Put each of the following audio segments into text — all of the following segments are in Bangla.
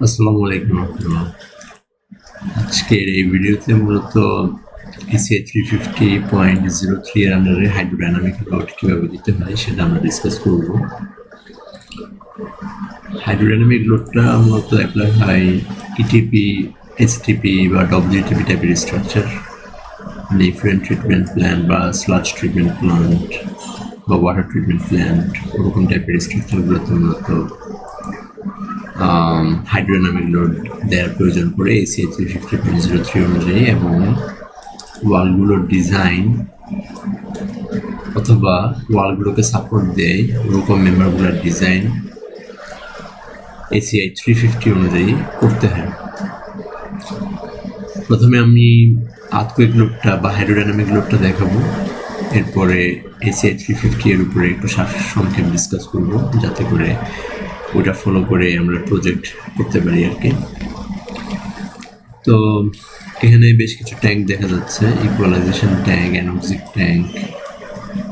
আসসালামু আলাইকুম রহমতুল্লাহ। আজকের এই ভিডিওতে মূলত এসিআই 350.03 এর আন্ডারে হাইড্রোডাইনামিক লোড কীভাবে দিতে হয় সেটা আমরা ডিসকাস করব। হাইড্রোডাইনামিক লোডটা মূলত অ্যাপ্লাই হয় ইটিপি, এইচটিপি বা ডব্লিউটিপি টাইপের স্ট্রাকচার, মানে ইফ্লুয়েন্ট ট্রিটমেন্ট প্ল্যান্ট বা স্লাজ ট্রিটমেন্ট প্ল্যান্ট বা ওয়াটার ট্রিটমেন্ট প্ল্যান্ট, ওরকম টাইপের স্ট্রাকচারগুলোতে মূলত হাইড্রোডাইনামিক লোড দেওয়ার প্রয়োজন পড়ে এসিআই 350.03 অনুযায়ী, এবং ওয়ালগুলোর ডিজাইন অথবা ওয়ালগুলোকে সাপোর্ট দেয় ওরকম মেম্বারগুলোর ডিজাইন এসিআই 350 অনুযায়ী করতে হয়। প্রথমে আমি আর্থকুয়েক লোডটা বা হাইড্রোডাইনামিক লোডটা দেখাবো, এরপরে এসিআই 350 এর উপরে একটু সংক্ষেপ ডিসকাস করব, যাতে করে ওটা ফলো করে আমরা প্রজেক্ট করতে পারি আর কি। তো এখানে বেশ কিছু ট্যাঙ্ক দেখা যাচ্ছে, ইকুয়ালাইজেশন ট্যাঙ্ক, অ্যানোক্সিক ট্যাঙ্ক,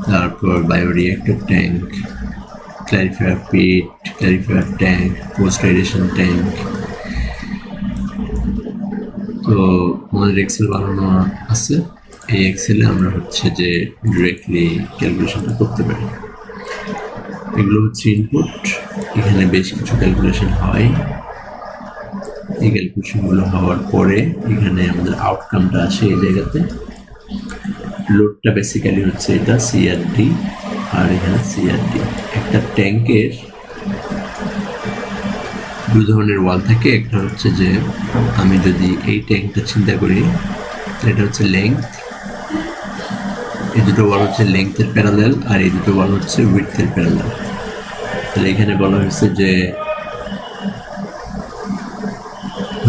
তারপর বায়োরিঅ্যাক্টর ট্যাঙ্ক, ক্ল্যারিফায়ার পিট, clarifier tank, post aeration tank. তো আমাদের এক্সেল বানানো আছে, এই এক্সেলে আমরা হচ্ছে যে ডিরেক্টলি ক্যালকুলেশনটা করতে পারি। এগুলো হচ্ছে ইনপুট, এখানে বেশ কিছু ক্যালকুলেশন হয়। এই ক্যালকুলেশনগুলো হওয়ার পরে এখানে আমাদের আউটকামটা আসে এই জায়গাতে। লোডটা বেসিক্যালি হচ্ছে এটা সিআরডি, আর এখানে সিআরডি। একটা ট্যাঙ্কের দু ধরনের ওয়াল থাকে, একটা হচ্ছে যে আমি যদি এই ট্যাঙ্কটা চিন্তা করি, এটা হচ্ছে লেংথ, এই দুটো ওয়াল হচ্ছে লেংথের প্যারালেল, আর এই দুটো ওয়াল হচ্ছে উইডথের প্যারালেল। তাহলে এখানে বলা হয়েছে যে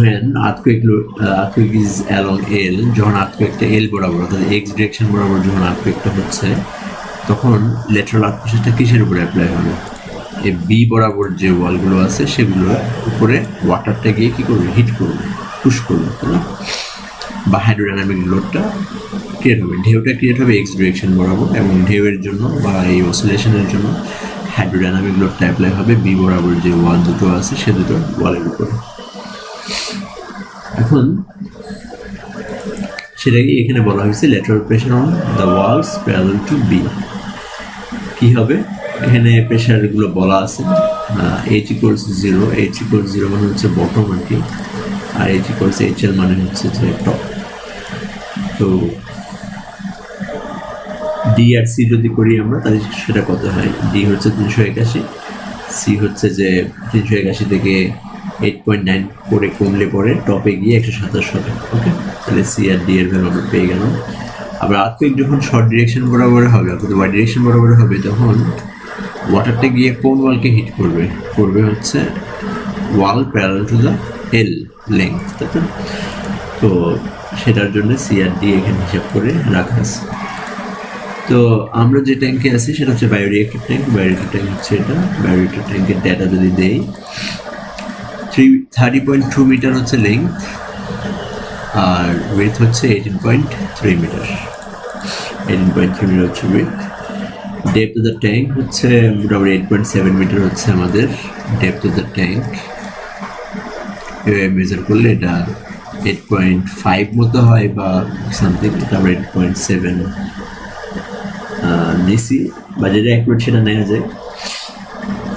when earthquake is along L, যখন আর্থকুয়েকটা L বরাবর অর্থাৎ এক্স ডিরেকশন বরাবর যখন আর্থকুয়েকটা হচ্ছে, তখন ল্যাটারাল আর্থকুয়েশনটা কিসের উপরে অ্যাপ্লাই হবে? এই বি বরাবর যে ওয়ালগুলো আছে সেগুলোর উপরে ওয়াটারটা গিয়ে কী করবে? হিট করবে, পুশ করবে, তাই না? বা হাইড্রোডাইনামিক লোডটা ক্রিয়েট হবে, ঢেউটা ক্রিয়েট হবে এক্স ডিরেকশন বরাবর, এবং ঢেউয়ের জন্য বা এই অসিলেশনের জন্য হাইড্রোডাইনামিক লোডটা অ্যাপ্লাই হবে বি বরাবর যে ওয়াল দুটো আছে সে দুটো ওয়ালের উপরে। এখন সেটাকে এখানে বলা হয়েছে lateral pressure on the walls parallel to B. কী হবে? এখানে প্রেশারগুলো বলা আছে, এইচ ইকুয়ালস 0, এইচ ইকুয়ালস 0 মানে হচ্ছে বটম আর কি, আর এইচ ইকুয়ালস HL মানে হচ্ছে যে টপ। তো ডি আর সি যদি করি আমরা, তাহলে সেটা কত হয়? ডি হচ্ছে 381, সি হচ্ছে যে 381 থেকে 8.9 করে কমলে পরে টপে গিয়ে 127 হবে। ওকে, তাহলে সি আর ডি এর ভ্যালু আমরা পেয়ে গেলাম। আবার আর্থকুয়েক যখন শর্ট ডিরেকশন বরাবর হবে অর্থাৎ ওয়াই ডিরেকশন বরাবর হবে, তখন ওয়াটারটা গিয়ে কোন ওয়ালকে হিট করবে? করবে হচ্ছে wall parallel to the L length, তাই তো? তো সেটার জন্য সি আর ডি এখানে হিসাব করে রাখা আছে। তো আমরা যে ট্যাঙ্কে আছি সেটা হচ্ছে বায়োরিঅ্যাক্টর ট্যাঙ্ক। বায়োরিঅ্যাক্টর ট্যাঙ্ক হচ্ছে এটা। বায়োরিঅ্যাক্টর ট্যাঙ্কের ডেটা যদি দেই, 30.2 মিটার হচ্ছে লেংথ, আর উইথ হচ্ছে 18.3 মিটার। 18.3 মিটার হচ্ছে with. Depth of the tank হচ্ছে মোটামুটি 8.7 মিটার হচ্ছে আমাদের ডেপথ অফ দ্য ট্যাঙ্ক। এভাবে মেজার করলে এটা 8.5 মতো হয় বা সামথিং, এটা আমরা 8.7 নিছি, বা যেটা অ্যাকুরেট সেটা নেওয়া যায়।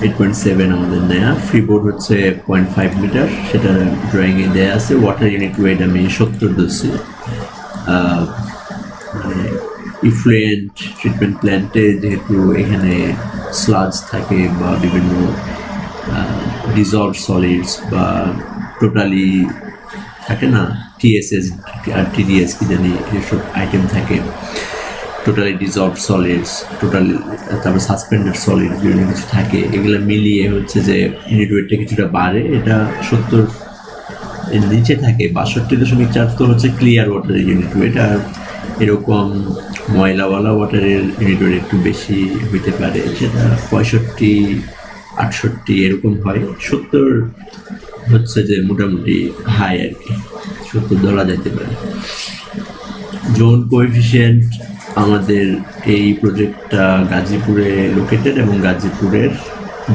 8.7 আমাদের নেয়া। ফ্রি বোর্ড হচ্ছে 0.5 মিটার, সেটা ড্রয়িংয়ে দেওয়া আছে। ওয়াটার ইউনিট ওয়েট আমি 70 ধরছি। মানে ইফ্লুয়েন্ট ট্রিটমেন্ট প্ল্যান্টে যেহেতু এখানে স্লাজ থাকে বা বিভিন্ন ডিজলভ সলিডস বা টোটালি থাকে না, টিএসএস আর টিডিএস কি জানি এসব আইটেম থাকে, টোটালি ডিজলভ সলিডস, টোটালি তারপর সাসপেন্ডেড সলিড বিভিন্ন কিছু থাকে, এগুলো মিলিয়ে হচ্ছে যে ইউনিট ওয়েটটা কিছুটা বাড়ে। এটা 70 এর নিচে থাকে। 62.4 তো হচ্ছে ক্লিয়ার ওয়াটারের ইউনিট ওয়েট, আর এরকম ময়লাওয়ালা ওয়াটারের ইউনিট ওয়েট একটু বেশি হইতে পারে, সেটা 65-68 এরকম হয়। 70 হচ্ছে যে মোটামুটি হাই আর কি, 70 ধরা যেতে পারে। জোন কোএফিসিয়েন্ট আমাদের এই প্রজেক্টটা গাজীপুরে লোকেটেড, এবং গাজীপুরের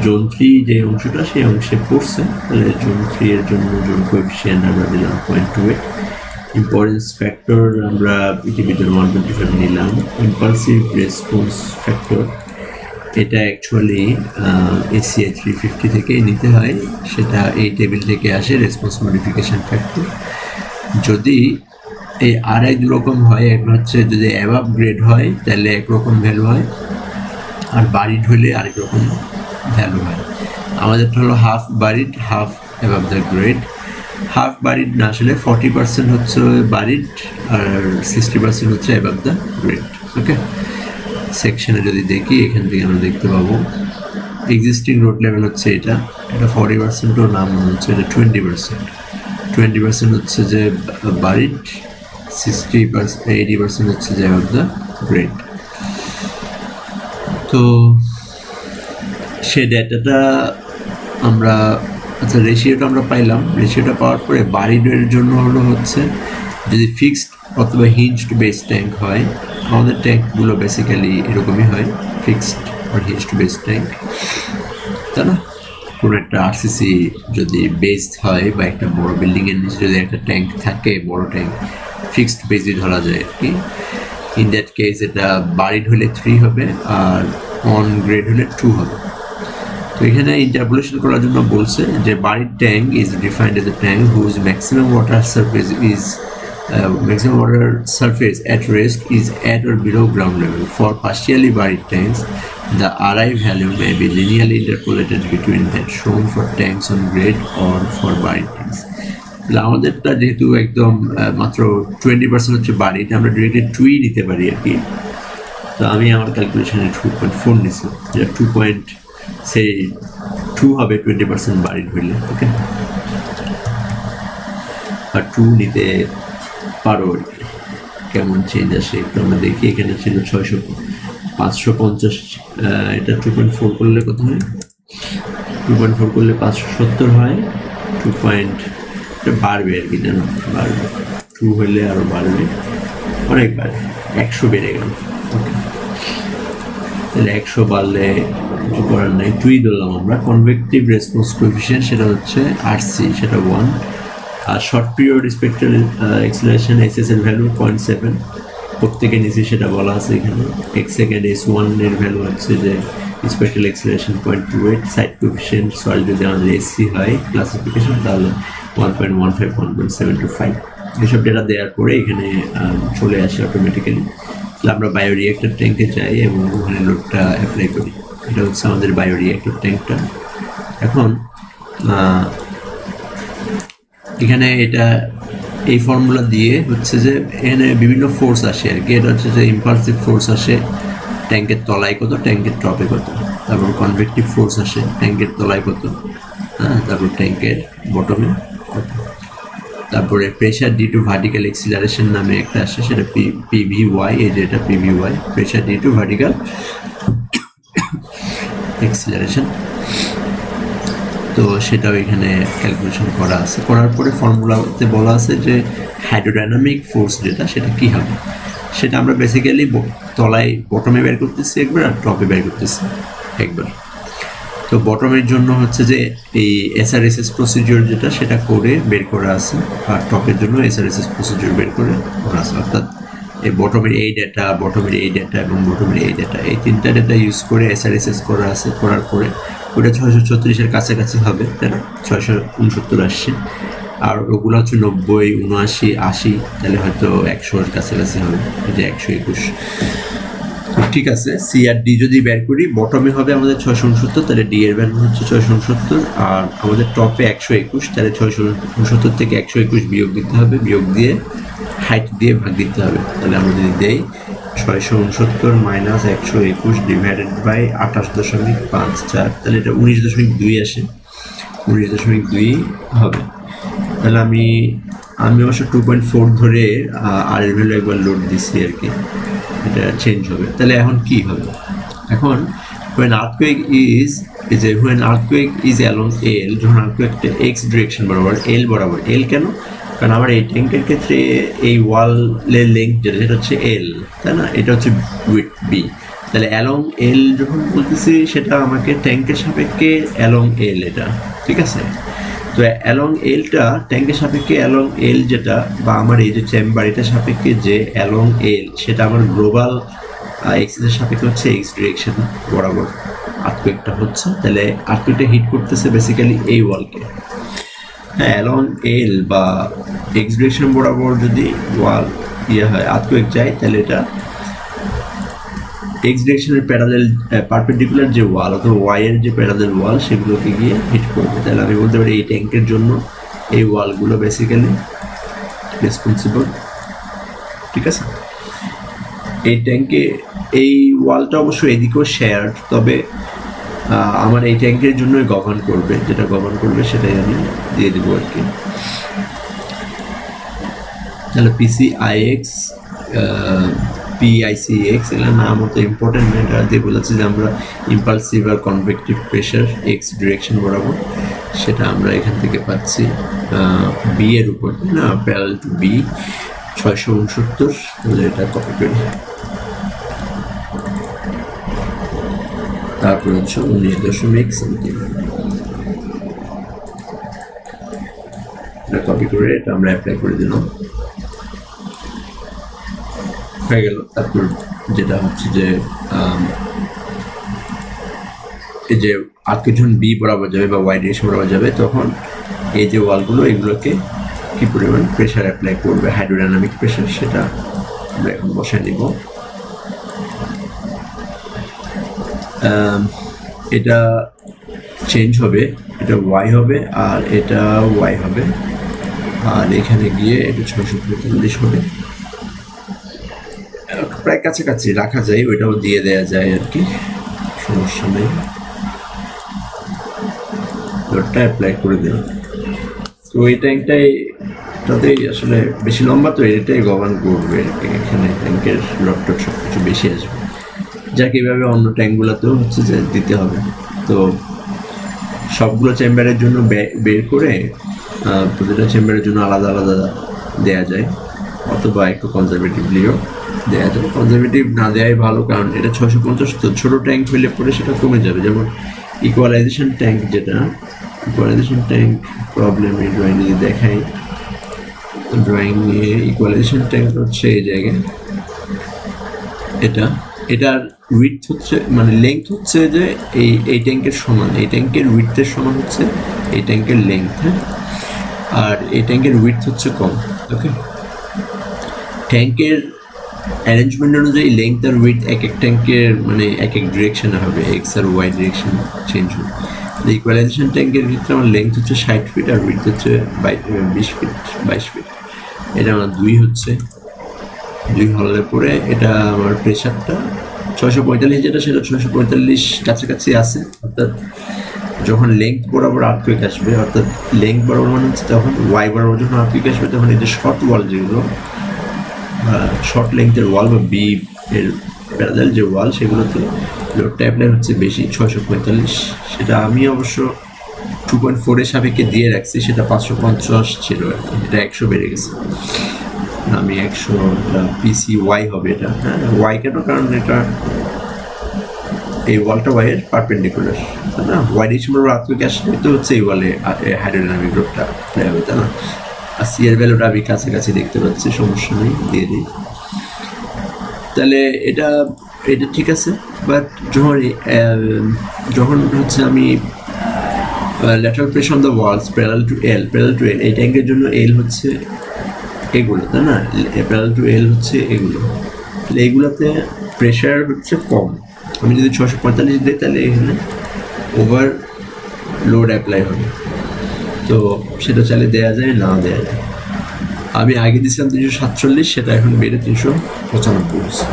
জোন 3 যে অংশটা সেই অংশে পড়ছে, তাহলে জোন 3 এর জন্য জোন কোএফিসিয়েন্ট আমরা দিলাম 0.28। ইম্পর্টেন্স ফ্যাক্টর আমরা ইন্ডিভিজুয়াল 125 নিলাম। ইম্পালসিভ রেসপন্স ফ্যাক্টর এটা অ্যাকচুয়ালি ACI 350 থেকে নিতে হয়, সেটা এই টেবিল থেকে আসে, রেসপন্স মডিফিকেশন ফ্যাক্টর। যদি এই RI দুরকম হয়, একটা হচ্ছে যদি অ্যাবাভ গ্রেড হয় তাহলে একরকম ভ্যালু হয়, আর বারিড হলে আরেক রকম ভ্যালু হয়। আমাদেরটা হলো half buried, half above the grade. Half buried না আসলে 40% হচ্ছে বারিড আর 60% হচ্ছে অ্যাবাভ দ্য গ্রেড। ওকে, সেকশনে যদি দেখি এখান থেকে আমরা দেখতে পাবো এক্সিস্টিং রোড লেভেল হচ্ছে এটা 40%ও নাম হচ্ছে এটা 20% হচ্ছে যে বারিড, 80% হচ্ছে যে অ্যাবাভ দ্য গ্রেড। তো সে ডেটাটা আমরা আচ্ছা রেশিওটা আমরা পাইলাম। রেশিওটা পাওয়ার পরে বারিডের জন্য হলো হচ্ছে যদি ফিক্সড অথবা হিঞ্জড বেস ট্যাঙ্ক হয়, আমাদের ট্যাঙ্কগুলো বেসিক্যালি এরকমই হয়, ফিক্সড আর হিঞ্জড বেস ট্যাঙ্ক, তাই না? কোনো একটা RCC যদি বেসড হয় বা একটা বড় বিল্ডিংয়ের নিচে যদি একটা ট্যাঙ্ক থাকে, বড় ট্যাঙ্ক, ফিক্সড বেসই ধরা যায় আর কি। ইন দ্যাট কেস এটা বারিড হলে 3 হবে আর অন গ্রেড হলে 2 হবে। তো এখানে ইন্টারপোলেশন করার জন্য বলছে যে buried tank is defined as a tank whose maximum water surface at rest is at or below ground level. For partially buried tanks, the RI value may be linearly interpolated between that shown for tanks on grade or for buried tanks. আমাদেরটা যেহেতু একদম মাত্র 20% হচ্ছে বারিড, আমরা ডিরেক্টলি 2 নিতে পারি আর কি। তো আমি আমার ক্যালকুলেশনে 2.4 নিছি, যেটা 2 হবে 20% বারিড হইলে। ওকে, আর 2 নিতে পারো আর কি। কেমন চেঞ্জ আসে একটু আমরা দেখি। এখানে ছিল 550, এটা 2.4 করলে কত হয়? 2.4 করলে 570 হয়। 2 বাড়বে আর কি, জানো, বাড়বে। 2 হলে আরো বাড়বে, অনেক বাড়বে, 100 বেড়ে গেল। ওকে, তাহলে 100 বাড়লে কিছু করার নাই, 2 ধরলাম আমরা। কনভেক্টিভ রেসপন্স কোএফিসিয়েন্ট সেটা হচ্ছে RC, সেটা 1। আর short period spectral acceleration SS এর ভ্যালু 0.7, প্রত্যেকে নিচে সেটা বলা আছে এখানে। এক সেকেন্ড S1 এর ভ্যালু হচ্ছে যে spectral acceleration 0.28। Side coefficient soil যদি আমাদের SC হয় ক্লাসিফিকেশন, তাহলে 1.15, 1.725। এসব ডেটা দেওয়ার পরে এখানে চলে আসে অটোমেটিক্যালি। তাহলে আমরা বায়োরিয়েক্টর ট্যাঙ্কে যাই এবং ওখানে লোডটা অ্যাপ্লাই করি। এটা হচ্ছে আমাদের বায়োরিয়েক্টর ট্যাঙ্কটা। এখন এখানে এটা এই ফর্মুলা দিয়ে হচ্ছে যে এখানে বিভিন্ন ফোর্স আসে আর কি। এটা হচ্ছে যে ইম্পালসিভ ফোর্স আসে ট্যাঙ্কের তলায় কত, ট্যাঙ্কের টপে কত, তারপর কনভেক্টিভ ফোর্স আসে ট্যাঙ্কের তলায় কত, হ্যাঁ, তারপর ট্যাঙ্কের বটমে কত, তারপরে pressure due to vertical acceleration নামে একটা আসে, সেটা PVY, এই যে এটা PVY, pressure due to vertical acceleration. তো সেটাও এখানে ক্যালকুলেশন করা আছে। করার পরে ফর্মুলাতে বলা আছে যে হাইড্রোডাইনামিক ফোর্স যেটা, সেটা কী হবে, সেটা আমরা বেসিক্যালি তলায় বটমে বের করতেছি একবার, আর টপে বের করতেছি একবার। তো বটমের জন্য হচ্ছে যে এই SRSS প্রসিডিওর যেটা, সেটা করে বের করা আছে, আর টপের জন্য SRSS প্রসিডিওর বের করে করা আছে। অর্থাৎ এই বটমের এই ডেটা, বটমের এই ডেটা এবং বটমের এই ডেটা, এই তিনটা ডেটা ইউজ করে SRSS করা আছে। করার পরে ওটা 634-এর কাছাকাছি হবে, তাই না? 669 আসছে। আর ওগুলো হচ্ছে 90, 79, 80, তাহলে হয়তো 100-এর কাছাকাছি হবে, যে 121। ঠিক আছে, সি আর ডি যদি বের করি, বটমে হবে আমাদের 669, তাহলে ডি এর ভ্যালু হচ্ছে 669, আর আমাদের টপে 121, তাহলে 669 থেকে 121 বিয়োগ দিতে হবে, বিয়োগ দিয়ে হাইট দিয়ে ভাগ দিতে হবে। তাহলে আমরা যদি দেই 669 মাইনাস 121 ডিভাইডেড বাই 28.54, তাহলে এটা 19.2 আসে, 19.2 হবে। তাহলে আমি অবশ্য 2.4 ধরে আর এর ভ্যালু একবার লোড দিচ্ছি আর কি, এটা চেঞ্জ হবে। তাহলে এখন কি হবে? এখন when earthquake is along L, যখন আর্থকুয়েকটা x ডিরেকশন বরাবর, L বরাবর, L কেন? কারণ আমার এই ট্যাঙ্কের ক্ষেত্রে এই ওয়ালের লেন্থ যেটা, সেটা হচ্ছে L, তাই না? এটা হচ্ছে উইডথ B, তাহলে অ্যালং এল যখন বলতেছি সেটা আমাকে ট্যাঙ্কের সাপেক্ষে অ্যালং এল, এটা ঠিক আছে। তো অ্যালং এলটা ট্যাঙ্কের সাপেক্ষে অ্যালং এল যেটা, বা আমার এই যে চেম্বার এটা সাপেক্ষে যে অ্যালং এল, সেটা আমার গ্লোবাল এক্সের সাপেক্ষে হচ্ছে এক্স ডিরেকশন বরাবর আর্থকুয়েকটা হচ্ছে। তাহলে আর্থকুয়েকটা হিট করতেছে বেসিক্যালি এই ওয়ালকে। হ্যাঁ, অ্যালং এল বা এক্স ডিরেকশন বরাবর যদি ওয়াল হয় আর্থকুয়েক যায়, তাহলে এটা এক্স ডিরেকশনের প্যারালেল পারপেন্ডিকুলার যে ওয়াল অথবা ওয়াই এর যে প্যারালেল ওয়াল সেগুলোকে গিয়ে হিট করবে। তাহলে আমি বলতে পারি এই ট্যাঙ্কের জন্য এই ওয়ালগুলো বেসিক্যালি রেসপন্সিবল, ঠিক আছে। এই ট্যাঙ্কে এই ওয়ালটা অবশ্যই এদিকেও শেয়ার, তবে আমার এই ট্যাঙ্কের জন্যই গভর্ন করবে, যেটা গভর্ন করবে সেটাই আমি দিয়ে দেবো আর কি। তাহলে পিসি আইএক্স, পিআইসিএক্স, এগুলো নাম অত ইম্পর্টেন্ট না, এটা দিয়ে বলেছে যে আমরা ইম্পালসিভ আর কনভেক্টিভ প্রেশার এক্স ডিরেকশন বরাবর, সেটা আমরা এখান থেকে পাচ্ছি বি এর উপর না, প্যারাল টু বি 669। তাহলে এটা কপি করি, তারপর হচ্ছে 19 সামথিং, এটা কপি করে এটা আমরা অ্যাপ্লাই করে দিলাম, হয়ে গেল। তারপর যেটা হচ্ছে যে এই যে আর্থকুয়েক যখন বি বরাবর যাবে বা ওয়াই ডিরেকশন বরাবর যাবে, তখন এই যে ওয়ালগুলো এগুলোকে কি পরিমাণ প্রেশার অ্যাপ্লাই করবে, হাইড্রোডাইনামিক প্রেশার, সেটা আমরা এখন বসায় নিব। এটা চেঞ্জ হবে, এটা ওয়াই হবে আর এটা ওয়াই হবে, আর এখানে গিয়ে এটা 645 হবে, প্রায় কাছাকাছি রাখা যায়, ওইটাও দিয়ে দেওয়া যায় আর কি, সমস্যা নেই। লোডটা অ্যাপ্লাই করে দিলাম। তো এই ট্যাঙ্কটাই তাতেই আসলে বেশি লম্বা, তো এটাই গভর্ন করবে আর কি, এখানে ট্যাঙ্কের লোডটা সব কিছু বেশি আসবে, যাকে এভাবে অন্য ট্যাঙ্কগুলোতেও হচ্ছে যে দিতে হবে। তো সবগুলো চেম্বারের জন্য বের করে প্রতিটা চেম্বারের জন্য আলাদা আলাদা দেয়া যায়, অথবা একটু কনজারভেটিভলিও দেওয়া যায়। কনজারভেটিভ না দেওয়াই ভালো, কারণ এটা 650, তো ছোটো ট্যাঙ্ক হইলে পরে সেটা কমে যাবে। যেমন ইকুয়ালাইজেশন ট্যাঙ্ক, যেটা ইকুয়ালাইজেশন ট্যাঙ্ক প্রবলেম এই ড্রয়িং নিয়ে দেখাই, ড্রয়িং নিয়ে ইকুয়ালাইজেশন ট্যাঙ্ক হচ্ছে এই জায়গায়, এটার উইডথ হচ্ছে মানে লেংথ হচ্ছে যে এই ট্যাঙ্কের সমান, এই ট্যাঙ্কের উইডথের সমান হচ্ছে এই ট্যাঙ্কের লেংথ, হ্যাঁ, আর এই ট্যাঙ্কের উইডথ হচ্ছে কম। ওকে, ট্যাঙ্কের অ্যারেঞ্জমেন্ট অনুযায়ী লেংথ আর উইডথ এক এক ট্যাঙ্কের মানে এক এক ডিরেকশনে হবে, এক্স আর ওয়াই ডিরেকশন চেঞ্জ হবে। ইকুয়ালাইজেশন ট্যাঙ্কের ক্ষেত্রে আমার লেংথ হচ্ছে 60 ফিট আর উইডথ হচ্ছে 20 ফিট 22 ফিট, এটা আমার 2 হচ্ছে, 2 হলে পরে এটা আমার প্রেশারটা 645 যেটা, সেটা 645 কাছাকাছি আছে। অর্থাৎ যখন লেংথ বরাবর আর্থকুয়েক আসবে, অর্থাৎ লেংথ বরাবর মানে হচ্ছে তখন ওয়াই বরাবর যখন আর্থকুয়েক আসবে, তখন এই যে শর্ট ওয়াল যেগুলো, শর্ট লেংথের ওয়াল বা বি এর প্যারালাল যে ওয়াল, সেগুলোতে লোডটা অ্যাপ্লাই হচ্ছে বেশি, 645। সেটা আমি অবশ্য 2.4 এর সাপেক্ষে দিয়ে রাখছি, সেটা 550 ছিল আর কি, এটা 100 বেড়ে গেছে। আমি 100 পিসি ওয়াই হবে এটা, হ্যাঁ ওয়াই কেন, কারণ এটা এই ওয়ালটা ওয়াই এর পারপেন্ডিকুলার, তাই না, ওয়াই ডিরেকশন আর্থকুয়েক আসলে তো হচ্ছে এই ওয়ালে হাইড্রোডাইনামিক লোডটা অ্যাপ্লাই হবে, তাই না। আর সি এর ভ্যালুটা আমি কাছাকাছি দেখতে পাচ্ছি, সমস্যা নেই, দিয়ে দিই। তাহলে এটা ঠিক আছে। বাট যখন হচ্ছে আমি lateral pressure on the walls parallel to L, এই ট্যাঙ্কের জন্য এল হচ্ছে এগুলো, তাই না, প্যারালাল টু এল হচ্ছে এগুলো, তাহলে এগুলোতে প্রেশার হচ্ছে কম। আমি যদি 645 দিই, তাহলে এখানে ওভার লোড অ্যাপ্লাই হবে, তো সেটা চাইলে দেওয়া যায়, না দেওয়া যায়। আমি আগে দিয়েছিলাম 347, সেটা এখন বেড়ে 395 হচ্ছে।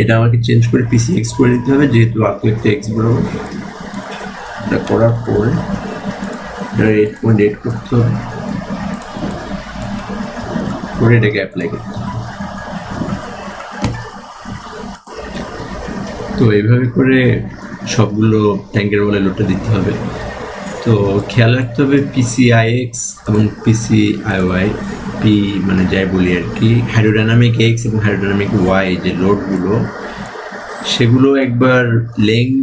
এটা আমাকে চেঞ্জ করে পিসি এক্স করে নিতে হবে, যেহেতু আর্থকুয়েকটা এক্স বরাবর। এটা করার পরে 8.8 করতে হবে, করে এটাকে অ্যাপ্লাই করতে হবে। তো এইভাবে করে সবগুলো ট্যাঙ্কের বলে লোডটা দিতে হবে। তো খেয়াল রাখতে হবে পিসিআইএক্স এবং পিসিআইওয়াই পি মানে যাই বলি আর কি, হাইড্রোডাইনামিক এক্স এবং হাইড্রোডাইনামিক ওয়াই যে লোডগুলো, সেগুলো একবার লেংথ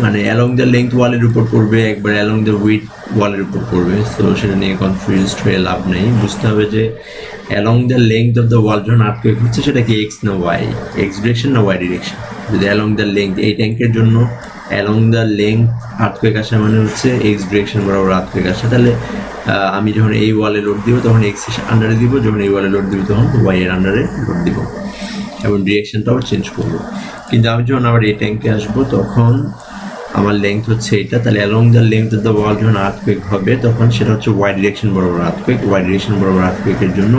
মানে অ্যালং দ্য লেংথ ওয়ালের উপর পড়বে, একবার অ্যালং দ্য উইথ ওয়ালের উপর পড়বে। সো সেটা নিয়ে কনফিউজড হয়ে লাভ নেই, বুঝতে হবে যে along the length of the wall যখন আর্থকুয়েক হচ্ছে সেটা কি এক্স না ওয়াই, এক্স ডিরেকশন না ওয়াই ডিরেকশন। যদি অ্যালং দ্য লেংথ, এই ট্যাঙ্কের জন্য অ্যালং দ্য লেংথ আর্থকুয়েক আসা মানে হচ্ছে এক্স ডিরেকশন বরাবর আর্থকুয়েক আসা, তাহলে আমি যখন এই ওয়ালে লোড দিব তখন এক্স এর আন্ডারে দিব, যখন এই ওয়ালে লোড দিব তখন ওয়াই এর আন্ডারে লোড দিব এবং ডিরেকশনটাও চেঞ্জ করবো। কিন্তু আমি যখন আবার এই ট্যাঙ্কে আসবো তখন আমার লেংথ হচ্ছে এটা, তাহলে along the length of the wall যখন আর্থকুয়েক হবে তখন সেটা হচ্ছে ওয়াই ডিরেকশন বরাবর আর্থকুয়েক। ওয়াই ডিরেকশন বরাবর আর্থকুয়েকের জন্য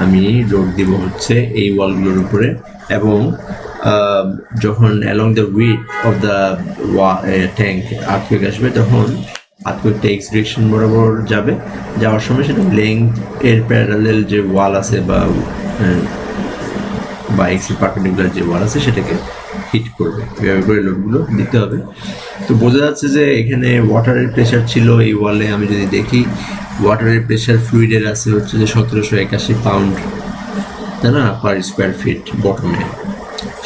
আমি লোড দিব হচ্ছে এই ওয়ালগুলোর উপরে, এবং যখন along the with of the tank earthquake আসবে তখন আর্থকুয়েকটা এক্স ডিরেকশন বরাবর যাবে, যাওয়ার সময় সেটা লেংথ এর প্যারালাল যে ওয়াল আছে বা এক্স এর পারপেন্ডিকুলার যে ওয়াল আছে সেটাকে হিট করবে। এভাবে করে লোডগুলো দিতে হবে। তো বোঝা যাচ্ছে যে এখানে ওয়াটারের প্রেশার ছিল এই ওয়ালে, আমি যদি দেখি ওয়াটারের প্রেশার ফ্লুইডের আছে হচ্ছে যে 1781 পাউন্ড, তাই না, পার স্কোয়ার ফিট বটমে,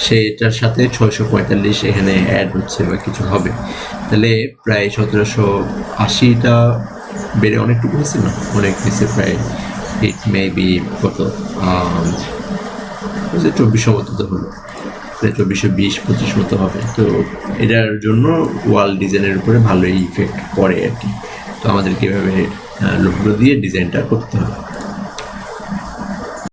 সেটার সাথে 645 এখানে অ্যাড হচ্ছে বা কিছু হবে, তাহলে প্রায় 1780টা বেড়ে অনেকটুকু হয়েছে না, অনেক হয়েছে, প্রায় ইট মে বি কত 2400 মতো তো হলো, প্রায় 2420-25 মতো হবে। তো এটার জন্য ওয়াল ডিজাইনের উপরে ভালোই ইফেক্ট পড়ে আর কি। তো আমাদেরকে এভাবে লোকগুলো দিয়ে ডিজাইনটা করতে হবে।